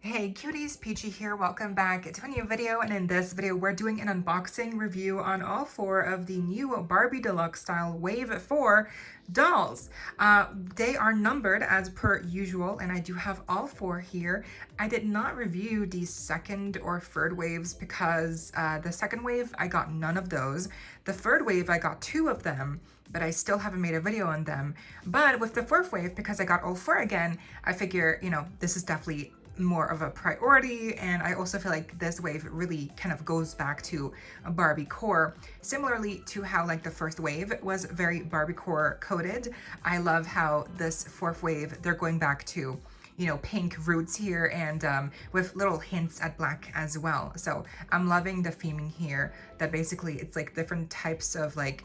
Hey cuties, Peachy here. Welcome back to a new video, and in this video we're doing an unboxing review on all four of the new Barbie Deluxe Style Wave 4 dolls. They are numbered as per usual, and I do have all four here. I did not review the second or third waves because the second wave I got none of those. The third wave I got two of them, but I still haven't made a video on them. But with the fourth wave, because I got all four again, I figure, you know, this is definitely more of a priority, and I also feel like this wave really kind of goes back to a Barbie core, similarly to how like the first wave was very Barbie core coded. I love how this fourth wave, they're going back to, you know, pink roots here, and with little hints at black as well. So I'm loving the theming here, that basically it's like different types of like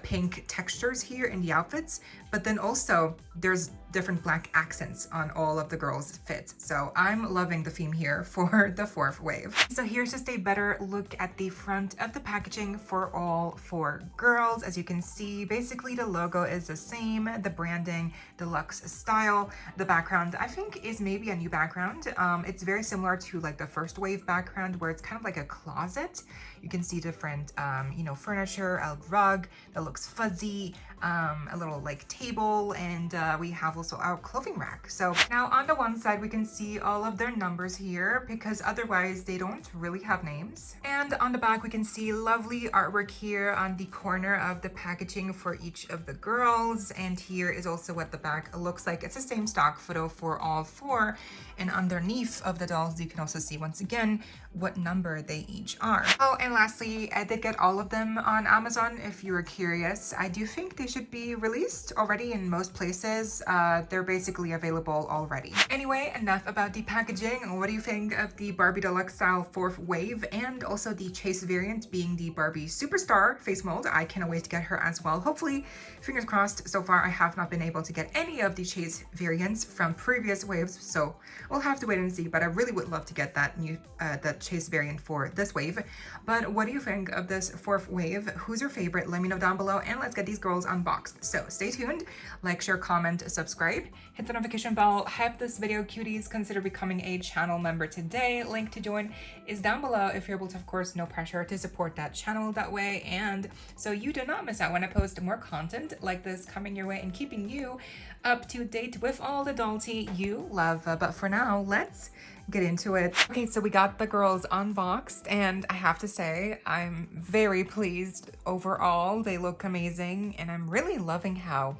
pink textures here in the outfits, but then also there's different black accents on all of the girls' fits. So I'm loving the theme here for the fourth wave. So here's just a better look at the front of the packaging for all four girls. As you can see, basically the logo is the same, the branding, deluxe style. The background, I think, is maybe a new background. It's very similar to like the first wave background, where it's kind of like a closet. You can see different, you know, furniture, a rug that looks fuzzy, a little like table, and we have also our clothing rack. So now on the one side, we can see all of their numbers here, because otherwise they don't really have names. And on the back, we can see lovely artwork here on the corner of the packaging for each of the girls. And here is also what the back looks like. It's the same stock photo for all four. And underneath of the dolls, you can also see once again what number they each are. Oh, and lastly, I did get all of them on Amazon if you were curious. I do think they should be released already in most places. They're basically available already. Anyway, enough about the packaging. What do you think of the Barbie Deluxe Style 4th wave, and also the Chase variant being the Barbie Superstar face mold? I cannot wait to get her as well. Hopefully, fingers crossed. So far, I have not been able to get any of the Chase variants from previous waves, so we'll have to wait and see, but I really would love to get that new that Chase variant for this wave. But what do you think of this 4th wave? Who's your favorite? Let me know down below, and let's get these girls unboxed. So stay tuned, like, share, comment, subscribe, hit the notification bell, hype this video, cuties. Consider becoming a channel member today. Link to join is down below if you're able to, of course, no pressure, to support that channel that way, and so you do not miss out when I post more content like this coming your way and keeping you up to date with all the doll tea you love. But for now, let's get into it. Okay, so we got the girls unboxed, and I have to say I'm very pleased overall. They look amazing, and I'm really loving how,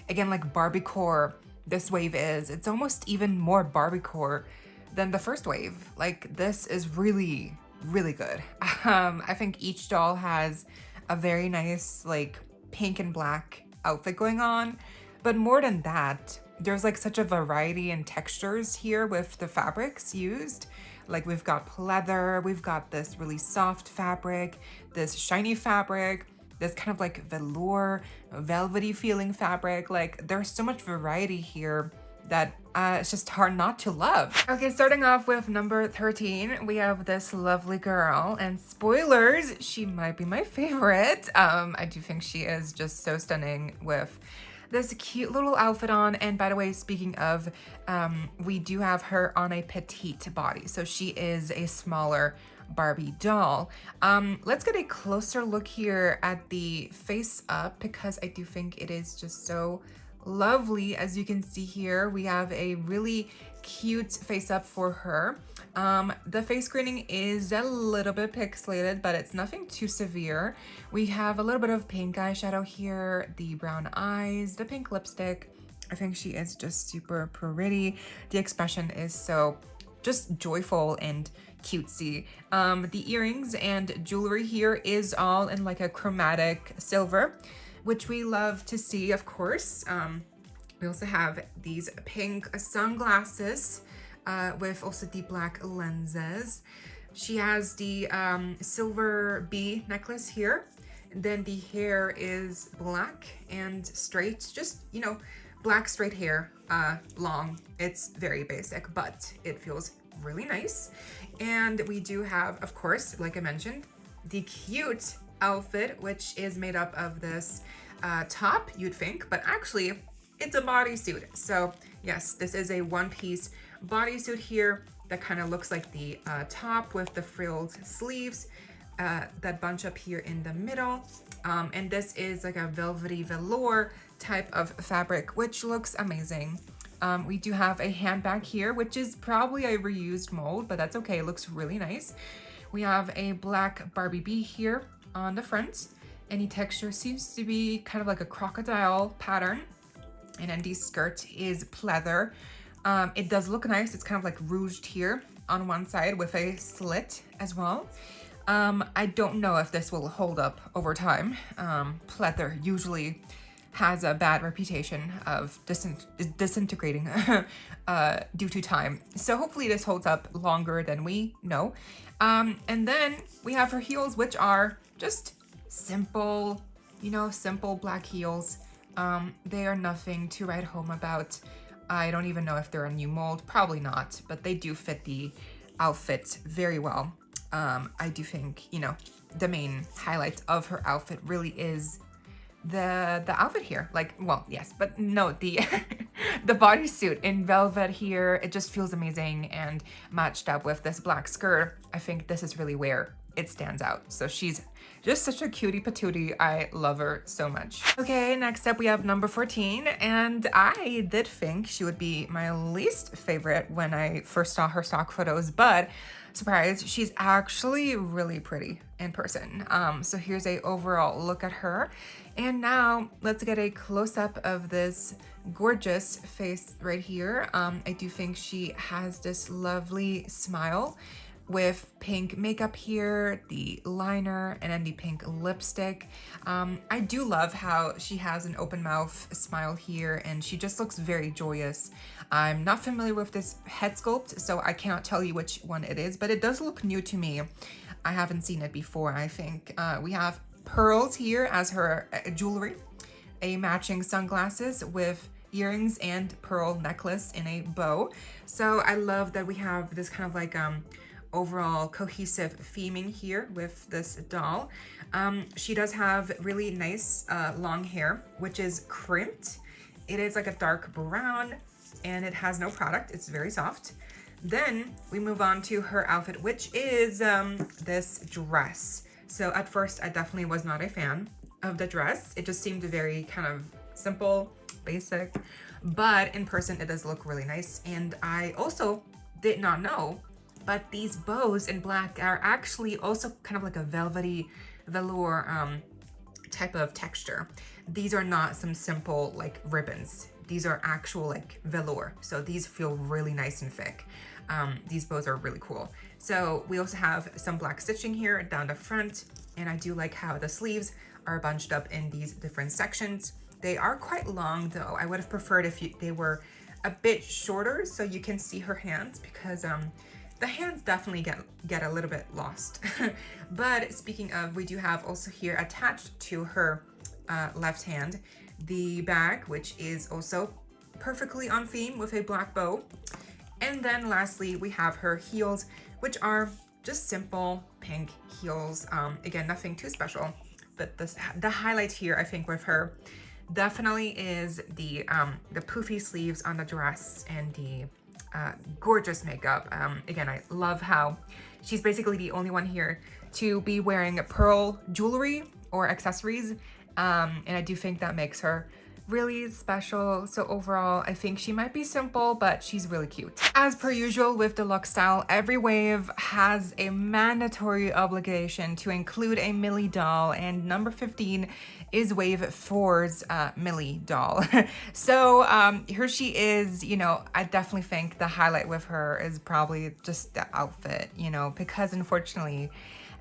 again, like Barbie core this wave is. It's almost even more Barbie core than the first wave. Like, this is really, really good. I think each doll has a very nice like pink and black outfit going on, but more than that, there's like such a variety in textures here with the fabrics used. Like, we've got pleather, we've got this really soft fabric, this shiny fabric, this kind of like velour, velvety feeling fabric. Like, there's so much variety here that it's just hard not to love. Okay, starting off with number 13, we have this lovely girl, and spoilers, she might be my favorite. I do think she is just so stunning with this cute little outfit on. And by the way, speaking of, we do have her on a petite body, so she is a smaller Barbie doll. Let's get a closer look here at the face up, because I do think it is just so lovely. As you can see here, we have a really cute face up for her. The face screening is a little bit pixelated, but it's nothing too severe. We have a little bit of pink eyeshadow here, the brown eyes, the pink lipstick. I think she is just super pretty. The expression is so just joyful and cutesy. The earrings and jewelry here is all in like a chromatic silver, which we love to see, of course. We also have these pink sunglasses with also the black lenses. She has the silver bee necklace here. Then the hair is black and straight, just, you know, black straight hair, long. It's very basic, but it feels really nice. And we do have, of course, like I mentioned, the cute outfit, which is made up of this top, you'd think, but actually it's a bodysuit. So yes, this is a one-piece bodysuit here. that kind of looks like the top with the frilled sleeves that bunch up here in the middle. And this is like a velvety velour type of fabric, which looks amazing. We do have a handbag here, which is probably a reused mold, but that's okay. It looks really nice. We have a black Barbie bee here on the front. Any texture seems to be kind of like a crocodile pattern. And then the skirt is pleather. It does look nice. It's kind of like rouged here on one side with a slit as well. I don't know if this will hold up over time. Pleather usually has a bad reputation of disintegrating due to time. So hopefully this holds up longer than we know. And then we have her heels, which are just simple, you know, simple black heels. They are nothing to write home about. I don't even know if they're a new mold, probably not, but they do fit the outfit very well. I do think, you know, the main highlight of her outfit really is the outfit here. Like, well, yes, but no, the the bodysuit in velvet here, it just feels amazing, and matched up with this black skirt, I think this is really where it stands out. So she's just such a cutie patootie. I love her so much. Okay, next up we have number 14, and I did think she would be my least favorite when I first saw her stock photos, but surprise, she's actually really pretty in person. So here's a overall look at her. And now let's get a close-up of this gorgeous face right here. I do think she has this lovely smile with pink makeup here, the liner, and then the pink lipstick. I do love how she has an open mouth smile here, and she just looks very joyous. I'm not familiar with this head sculpt, so I cannot tell you which one it is, but it does look new to me. I haven't seen it before, I think. We have pearls here as her jewelry, a matching sunglasses with earrings and pearl necklace in a bow. So I love that we have this kind of like overall cohesive theming here with this doll. She does have really nice long hair, which is crimped. It is like a dark brown, and it has no product. It's very soft. Then we move on to her outfit, which is this dress. So at first, I definitely was not a fan of the dress. It just seemed very kind of simple, basic, but in person, it does look really nice. And I also did not know, but these bows in black are actually also kind of like a velvety velour type of texture. These are not some simple like ribbons. These are actual like velour. So these feel really nice and thick. These bows are really cool. So we also have some black stitching here down the front, and I do like how the sleeves are bunched up in these different sections. They are quite long though. I would have preferred if they were a bit shorter so you can see her hands, because the hands definitely get a little bit lost. But speaking of, we do have also here attached to her left hand the bag, which is also perfectly on theme with a black bow. And then lastly, we have her heels, which are just simple pink heels. Again, nothing too special, but the highlight here, I think, with her definitely is the poofy sleeves on the dress and the gorgeous makeup. Again, I love how she's basically the only one here to be wearing pearl jewelry or accessories. And I do think that makes her really special. So overall, I think she might be simple, but she's really cute. As per usual with Deluxe Style, every wave has a mandatory obligation to include a Millie doll, and number 15 is wave 4's Millie doll. So here she is. You know, I definitely think the highlight with her is probably just the outfit, you know, because unfortunately,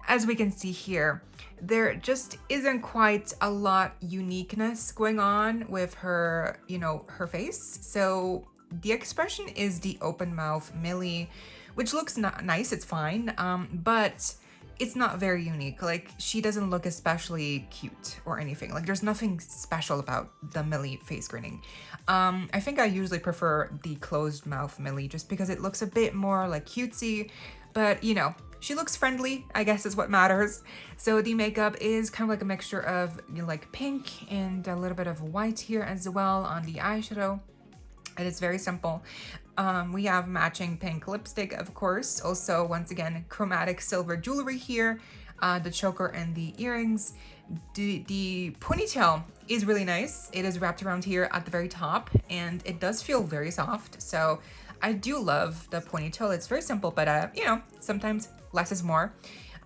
as we can see here, there just isn't quite a lot uniqueness going on with her, you know, her face. So the expression is the open mouth Millie, which looks nice, it's fine, but it's not very unique. Like, she doesn't look especially cute or anything. Like, there's nothing special about the Millie face grinning. I think I usually prefer the closed mouth Millie just because it looks a bit more like cutesy, but you know, she looks friendly, I guess is what matters. So the makeup is kind of like a mixture of, you know, like pink and a little bit of white here as well on the eyeshadow. It is very simple. We have matching pink lipstick, of course. Also, once again, chromatic silver jewelry here, the choker and the earrings. The ponytail is really nice. It is wrapped around here at the very top, and it does feel very soft. So I do love the ponytail. It's very simple, but you know, sometimes less is more.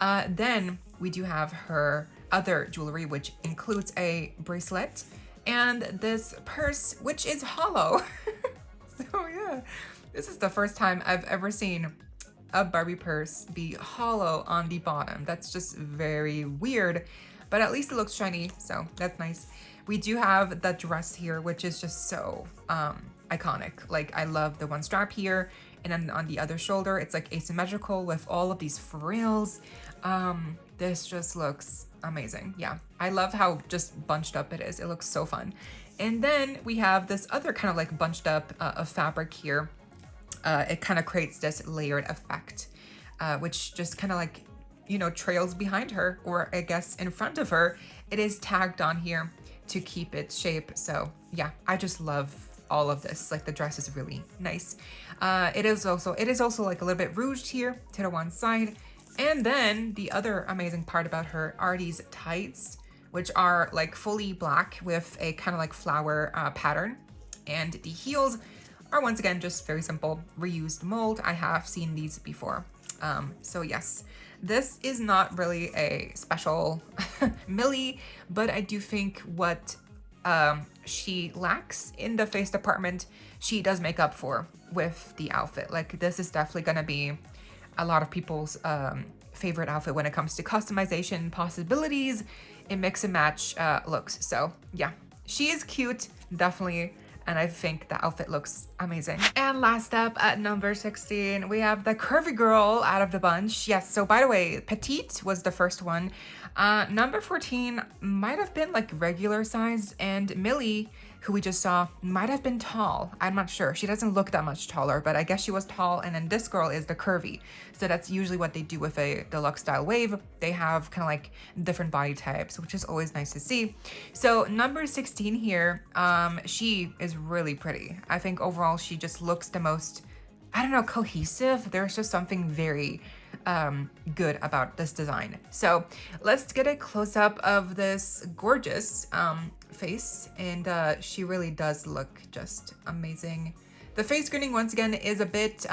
Then we do have her other jewelry, which includes a bracelet and this purse, which is hollow. So yeah, this is the first time I've ever seen a Barbie purse be hollow on the bottom. That's just very weird, but at least it looks shiny, so that's nice. We do have the dress here, which is just so iconic. Like, I love the one strap here, and then on the other shoulder, it's like asymmetrical with all of these frills. This just looks amazing. Yeah, I love how just bunched up it is. It looks so fun. And then we have this other kind of like bunched up of fabric here. It kind of creates this layered effect, which just kind of like, you know, trails behind her, or I guess in front of her. It is tagged on here to keep its shape. So yeah, I just love all of this. Like, the dress is really nice. It is also like a little bit rouged here to the one side. And then the other amazing part about her are these tights, which are like fully black with a kind of like flower pattern. And the heels are once again just very simple, reused mold. I have seen these before. So yes, this is not really a special Millie, but I do think what she lacks in the face department, she does make up for with the outfit. Like, this is definitely gonna be a lot of people's favorite outfit when it comes to customization possibilities and mix and match looks. So yeah, she is cute, definitely. And I think the outfit looks amazing. And last up at number 16, we have the curvy girl out of the bunch. Yes, so by the way, petite was the first one. Number 14 might have been like regular size, and Millie, who we just saw, might have been tall. I'm not sure. She doesn't look that much taller, but I guess she was tall. And then this girl is the curvy. So that's usually what they do with a deluxe style wave. They have kind of like different body types, which is always nice to see. So number 16 here, she is really pretty. I think overall she just looks the most, I don't know, cohesive. There's just something very good about this design. So let's get a close-up of this gorgeous face, and she really does look just amazing. The face screening once again is a bit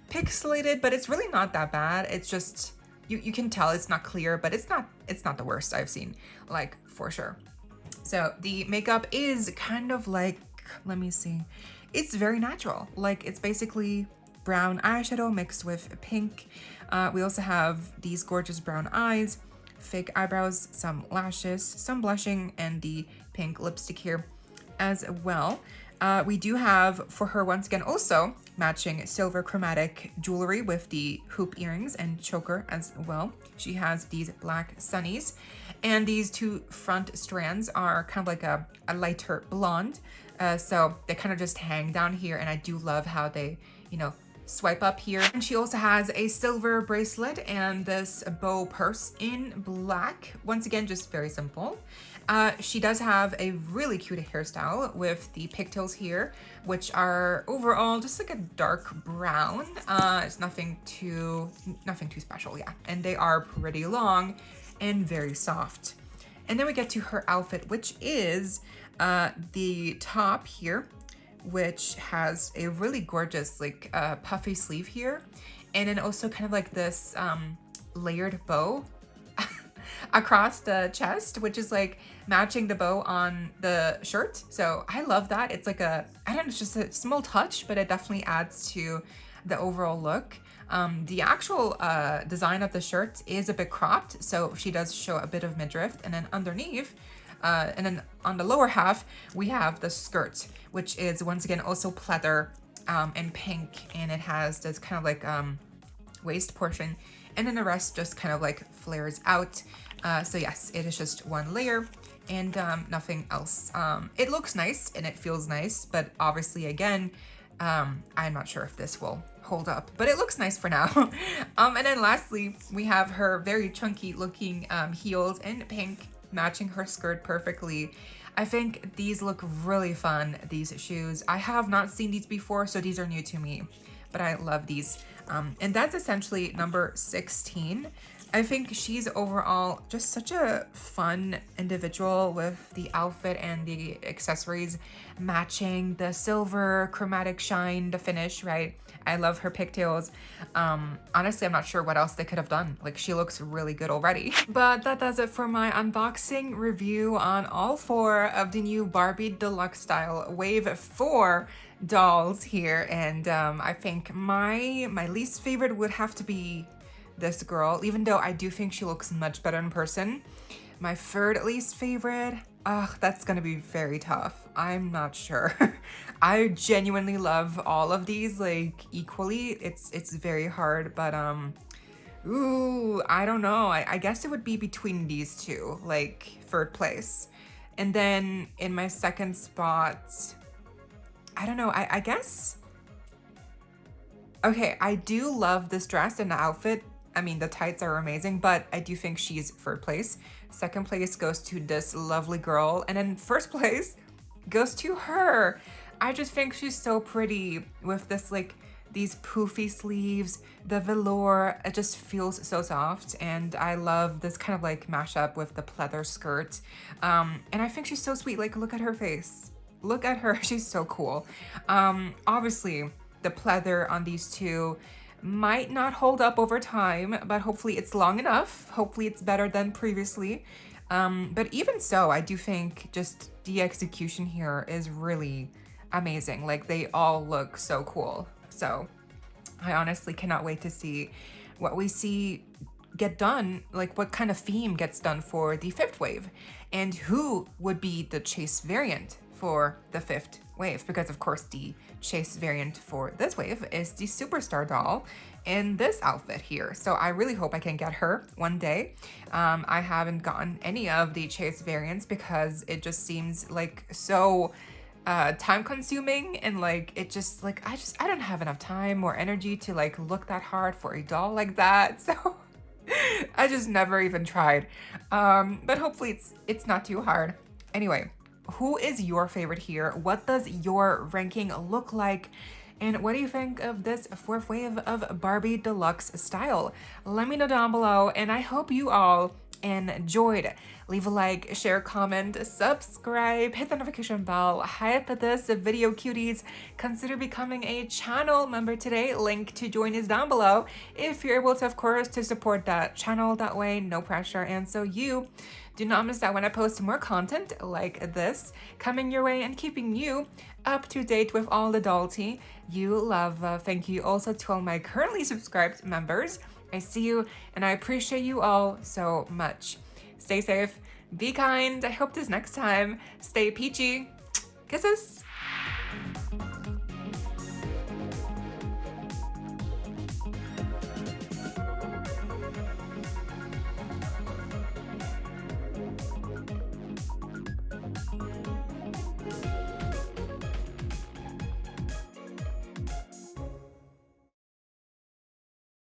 pixelated, but it's really not that bad. It's just you can tell it's not clear, but it's not the worst I've seen, like, for sure. So the makeup is kind of like, let me see, it's very natural. Like, it's basically brown eyeshadow mixed with pink. We also have these gorgeous brown eyes, fake eyebrows, some lashes, some blushing, and the pink lipstick here as well. We do have for her once again also matching silver chromatic jewelry with the hoop earrings and choker as well. She has these black sunnies, and these two front strands are kind of like a lighter blonde. So they kind of just hang down here, and I do love how they, you know, swipe up here. And she also has a silver bracelet and this bow purse in black. Once again, just very simple. She does have a really cute hairstyle with the pigtails here, which are overall just like a dark brown. It's nothing too special, yeah. And they are pretty long and very soft. And then we get to her outfit, which is the top here, which has a really gorgeous like puffy sleeve here, and then also kind of like this layered bow across the chest, which is like matching the bow on the shirt. So I love that. It's like a, I don't know, it's just a small touch, but it definitely adds to the overall look. The actual design of the shirt is a bit cropped, so she does show a bit of midriff, and then underneath, and then on the lower half, we have the skirt, which is once again also pleather and pink, and it has this kind of like waist portion, and then the rest just kind of like flares out. So yes, it is just one layer and nothing else. It looks nice and it feels nice, but obviously again, I'm not sure if this will hold up, but it looks nice for now. And then lastly, we have her very chunky looking heels in pink, matching her skirt perfectly. I think these look really fun, these shoes. I have not seen these before, so these are new to me, but I love these. And that's essentially number 16. I think she's overall just such a fun individual with the outfit and the accessories matching the silver chromatic shine, the finish, right? I love her pigtails. Honestly, I'm not sure what else they could have done. Like, she looks really good already. But that does it for my unboxing review on all 4 of the new Barbie Deluxe Style Wave 4 dolls here. And I think my least favorite would have to be this girl, even though I do think she looks much better in person. My third least favorite, that's gonna be very tough. I'm not sure. I genuinely love all of these like equally. It's very hard, but ooh, I don't know. I guess it would be between these two, like third place. And then in my second spot, I don't know, I guess. Okay, I do love this dress and the outfit. I mean, the tights are amazing, but I do think she's third place. Second place goes to this lovely girl. And then first place goes to her. I just think she's so pretty with this, like, these poofy sleeves, the velour, it just feels so soft. And I love this kind of like mashup with the pleather skirt. And I think she's so sweet. Like, look at her face. Look at her, she's so cool. Obviously, the pleather on these two might not hold up over time, but hopefully it's long enough. Hopefully it's better than previously. But even so, I do think just the execution here is really amazing. Like, they all look so cool. So I honestly cannot wait to see what we see get done, like what kind of theme gets done for the 5th wave and who would be the chase variant for the 5th wave, because of course the chase variant for this wave is the superstar doll in this outfit here. So I really hope I can get her one day. I haven't gotten any of the chase variants because it just seems like so time consuming, and like it just like I don't have enough time or energy to like look that hard for a doll like that. So I just never even tried. But hopefully it's not too hard. Anyway, who is your favorite here? What does your ranking look like? And what do you think of this 4th wave of Barbie Deluxe Style? Let me know down below, and I hope you all enjoyed. Leave a like, share, comment, subscribe, hit the notification bell, hype this video, cuties. Consider becoming a channel member today. Link to join is down below. If you're able to, of course, to support that channel that way, no pressure. And so you do not miss out when I post more content like this coming your way and keeping you up to date with all the doll tea you love. Thank you also to all my currently subscribed members. I see you and I appreciate you all so much. Stay safe, be kind. I hope this next time. Stay peachy. Kisses.